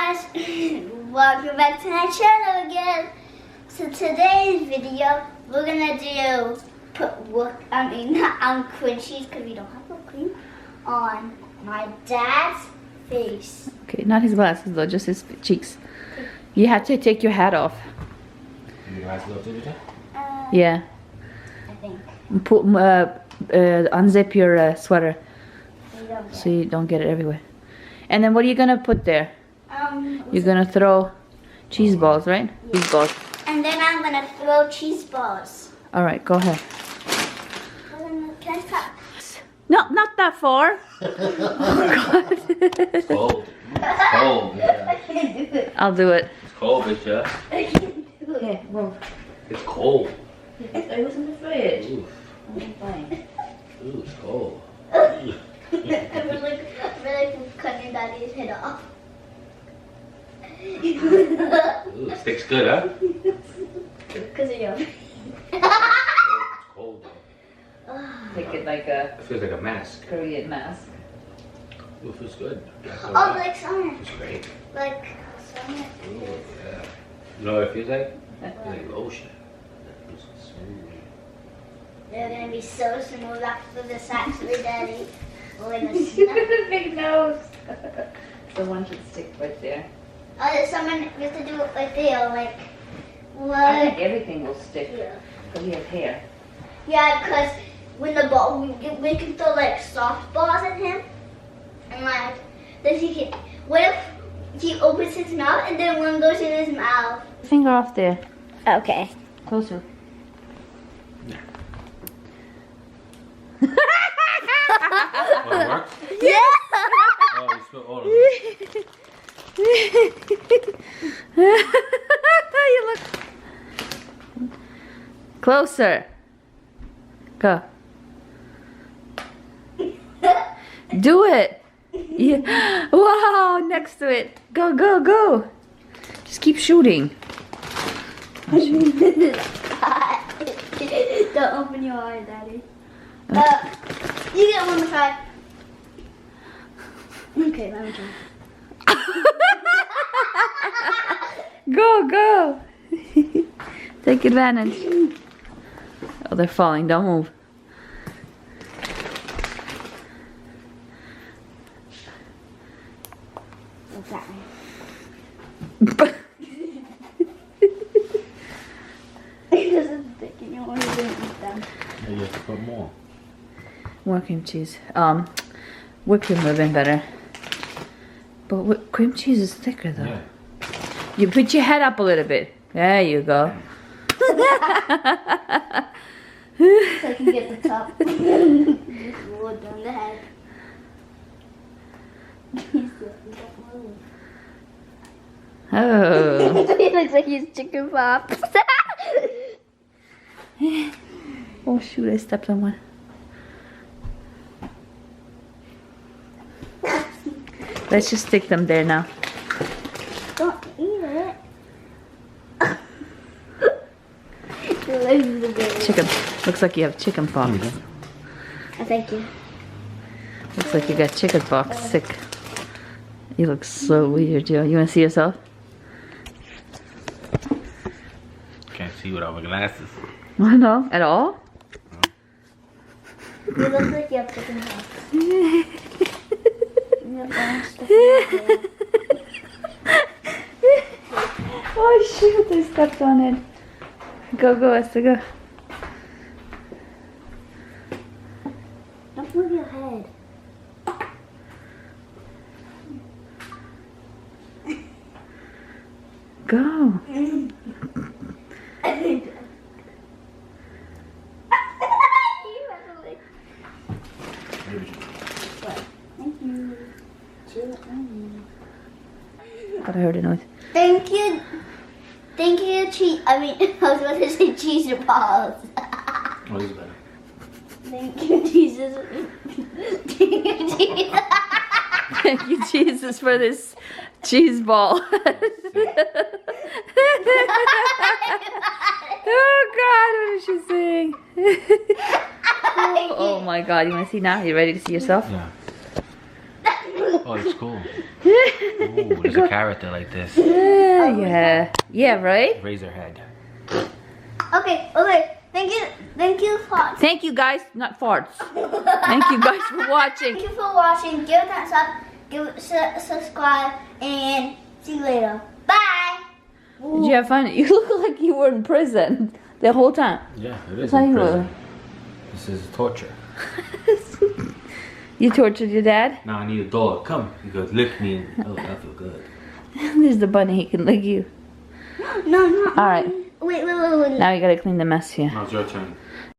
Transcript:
guys, welcome back to my channel again. So today's video, we're gonna do cream cheese because we don't have whipped cream on my dad's face. Okay, not his glasses though, just his cheeks. You have to take your hat off. Your glasses off too, did you? Yeah. I think. Unzip your sweater We don't get so you don't get it everywhere. And then what are you gonna put there? it. You're gonna throw cheese balls, right? Yeah. Cheese balls. And then I'm gonna throw cheese balls. All right, go ahead. Can I stop? No, not that far. It's cold. It's cold. Yeah. I can't do it. I'll do it. It's cold, bitch. Yeah. I can't do it. Okay, well, It's cold. I was in the fridge. Ooh. I'm fine. Ooh, it's cold. I feel like cutting daddy's head off. Ooh, it sticks good, huh? Because of you. It's cold though. Make it like a It feels like a mask. Korean mask. Ooh, it feels good. Oh, like summer. It's great. Like summer. Ooh, yeah. You know what it feels like? It feels like lotion. It feels smooth. They're gonna be so smooth after this actually, daddy. We're gonna You snap. got a big nose. So one should stick right there. Oh, someone we have to do it like there, like I what? think everything will stick Yeah. because we have hair. Yeah, because when the ball, we can throw like softballs at him, and like then he can. What if he opens his mouth and then one goes in his mouth? Finger off there. Okay. Closer. Oh, it works? Yeah. Oh, you spilled all of it. You look closer. Go. Do it. Yeah. Wow, next to it. Go, go, go. Just keep shooting. Don't open your eyes, daddy. You get one to try. Okay, let me try. Go, go. Take advantage. Oh, they're falling. Don't move. It doesn't stick and you want to eat them. Yeah, you have to put more. More cream cheese. Whipped cream would have been better. But cream cheese is thicker though. Yeah. You put your head up a little bit. There you go. So I can get the top. Just roll it down the head. Oh. He looks like he's chicken pops. Oh shoot, I stepped on one. Let's just stick them there now. Don't eat it. Your legs is a bit. Chicken. Looks like you have chicken pox. Oh, thank you. Looks like you got chicken pox. Sick. You look so weird, Joe. You want to see yourself? Can't see without my glasses. Oh, no, at all? You look like you have chicken pox. You have orange stuff in your hair. Oh shoot, I stepped on it. Go, go, Esther, go. Don't move your head. Go. Thank you. But I heard a noise. Thank you. Thank you, I was about to say cheese balls. Oh, this is better. Thank you, Jesus. Thank you, Jesus. Thank you, Jesus, for this cheese ball. Oh God, what is she saying? Oh my God, you want to see now? You ready to see yourself? Yeah. Oh, it's cool. Ooh, there's a character like this. Yeah. Yeah, right? Razorhead. Okay. Thank you for Thank you guys, not farts. Thank you guys for watching. Thank you for watching. Give it a thumbs up, give it subscribe, and see you later. Bye. Did you have fun? You look like you were in prison the whole time. Yeah, it is That's how in you prison. were. This is torture. You tortured your dad? Now I need a dog. Come. He goes, lick me. And, oh, that feel good. There's the bunny, he can lick you. No. All right. Wait. Now you gotta clean the mess here. Now it's your turn.